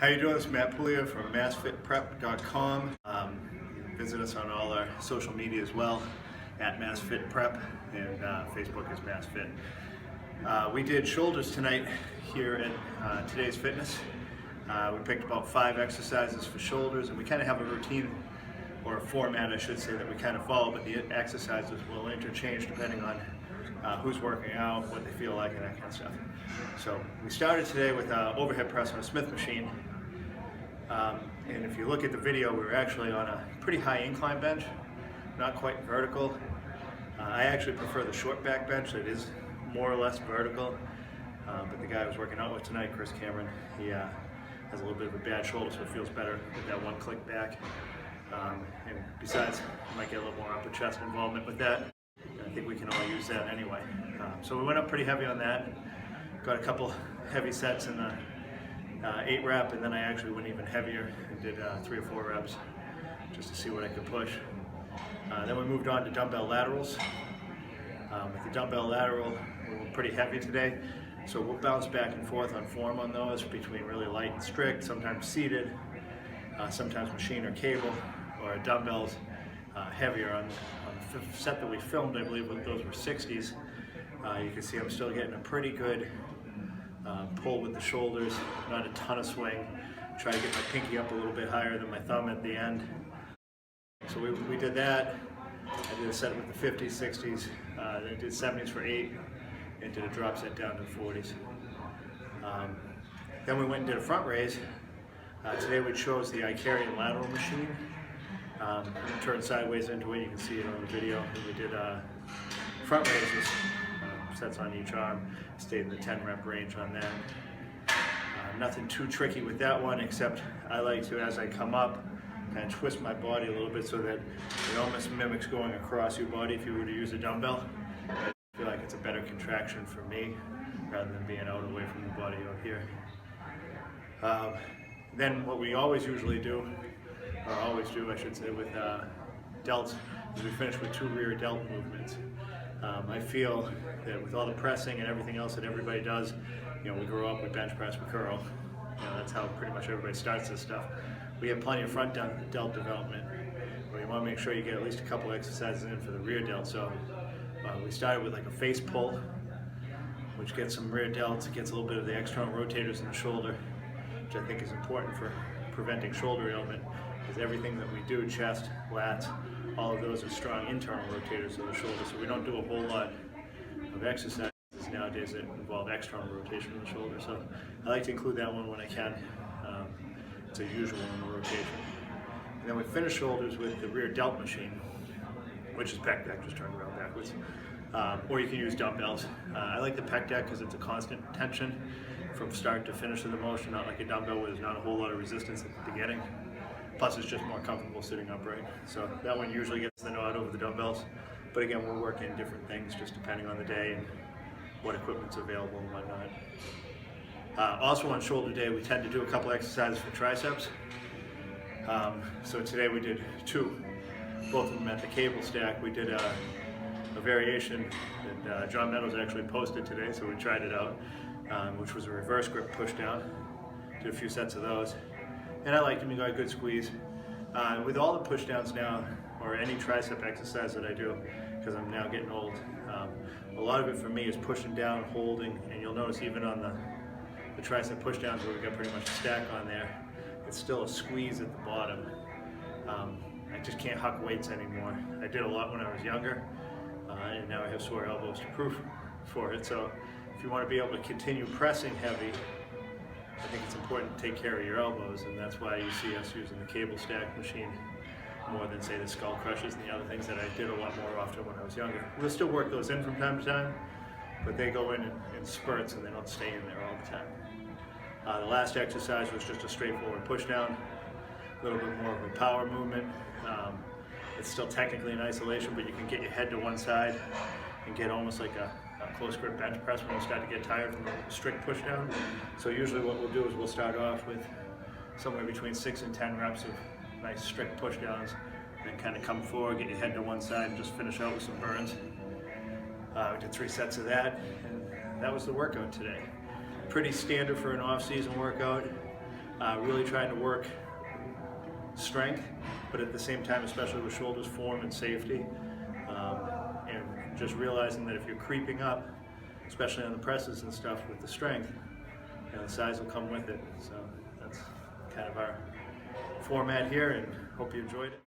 How you doing? It's Matt Puglia from MassFitPrep.com. You can visit us on all our social media as well, at MassFitPrep, and Facebook is MassFit. We did shoulders tonight here at Today's Fitness. We picked about 5 exercises for shoulders, and we kind of have a routine, or a format I should say, that we kind of follow, but the exercises will interchange depending on who's working out, what they feel like, and that kind of stuff. So we started today with overhead press on a Smith machine. And if you look at the video, we were actually on a pretty high incline bench, not quite vertical. I actually prefer the short back bench that is more or less vertical. But the guy I was working out with tonight, Chris Cameron, he has a little bit of a bad shoulder, so it feels better with that one click back. And besides, you might get a little more upper chest involvement with that. I think we can all use that anyway. So we went up pretty heavy on that. Got a couple heavy sets in the 8 rep, and then I actually went even heavier and did 3 or 4 reps just to see what I could push. Then we moved on to dumbbell laterals. With the dumbbell lateral, we were pretty heavy today, so we'll bounce back and forth on form on those between really light and strict, sometimes seated, sometimes machine or cable, or dumbbells heavier. On the set that we filmed, I believe those were 60s. You can see I'm still getting a pretty good pull with the shoulders, not a ton of swing. Try to get my pinky up a little bit higher than my thumb at the end. So we did that. I did a set with the 50s, 60s, then I did 70s for 8, and did a drop set down to the 40s. Then we went and did a front raise. Today we chose the Icarian lateral machine. Turned sideways into it, you can see it on the video. And we did front raises, sets on each arm, stayed in the 10 rep range on that. Nothing too tricky with that one, except I like to, as I come up, kind of twist my body a little bit so that it almost mimics going across your body if you were to use a dumbbell. I feel like it's a better contraction for me rather than being out away from the body out here. Then what we always usually do, or always do I should say, with delts, is we finish with 2 rear delt movements. I feel that with all the pressing and everything else that everybody does, we grow up with bench press, we curl. That's how pretty much everybody starts this stuff. We have plenty of front delt development, but you want to make sure you get at least a couple exercises in for the rear delt. So we started with like a face pull, which gets some rear delts. It gets a little bit of the external rotators in the shoulder, which I think is important for preventing shoulder ailment, because everything that we do, chest, lats, all of those are strong internal rotators of the shoulder. So we don't do a whole lot of exercises nowadays that involve external rotation of the shoulder. So I like to include that one when I can. It's a usual in the rotation. And then we finish shoulders with the rear delt machine, which is pec deck, just turned around backwards. Or you can use dumbbells. I like the pec deck because it's a constant tension from start to finish of the motion, not like a dumbbell where there's not a whole lot of resistance at the beginning. Plus it's just more comfortable sitting upright. So that one usually gets the nod over the dumbbells. But again, we're working different things just depending on the day and what equipment's available and whatnot. Also on shoulder day, we tend to do a couple exercises for triceps. So today we did 2, both of them at the cable stack. We did a variation that John Meadows actually posted today, so we tried it out, which was a reverse grip push down. Did a few sets of those. And I liked them, you got a good squeeze. With all the push downs now, or any tricep exercise that I do, because I'm now getting old, a lot of it for me is pushing down, holding, and you'll notice even on the tricep push downs where we got pretty much a stack on there, it's still a squeeze at the bottom. I just can't huck weights anymore. I did a lot when I was younger, and now I have sore elbows to prove for it. So if you want to be able to continue pressing heavy, I think it's important to take care of your elbows, and that's why you see us using the cable stack machine more than, say, the skull crushes and the other things that I did a lot more often when I was younger. We'll still work those in from time to time, but they go in spurts and they don't stay in there all the time. The last exercise was just a straightforward push down, a little bit more of a power movement. It's still technically in isolation, but you can get your head to one side and get almost like a close grip bench press when you start to get tired from a strict push down. So usually what we'll do is we'll start off with somewhere between 6 and 10 reps of nice strict push downs, then kind of come forward, get your head to one side, and just finish out with some burns. We did 3 sets of that, and that was the workout today. Pretty standard for an off-season workout. really trying to work strength, but at the same time, especially with shoulders, form, and safety, and just realizing that if you're creeping up, especially on the presses and stuff with the strength, the size will come with it. So that's kind of our format here, and hope you enjoyed it.